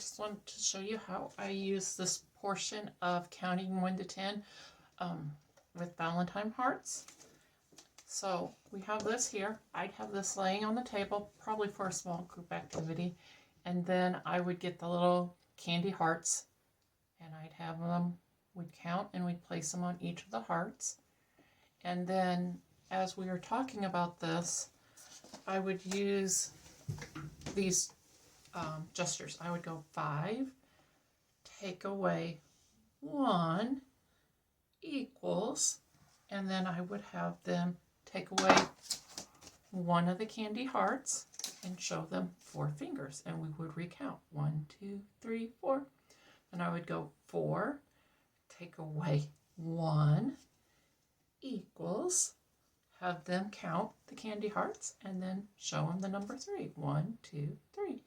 just wanted to show you how I use this portion of counting 1 to 10 with Valentine hearts. So we have this here. I'd have this laying on the table, probably for a small group activity. And then I would get the little candy hearts and I'd have them, we'd count and we'd place them on each of the hearts. And then as we were talking about this, I would use these gestures. I would go 5, take away 1 equals, and then I would have them take away one of the candy hearts and show them 4 fingers, and we would recount 1, 2, 3, 4. And I would go 4, take away 1 equals, have them count the candy hearts, and then show them the number 3. 1, 2, 3,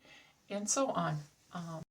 and so on.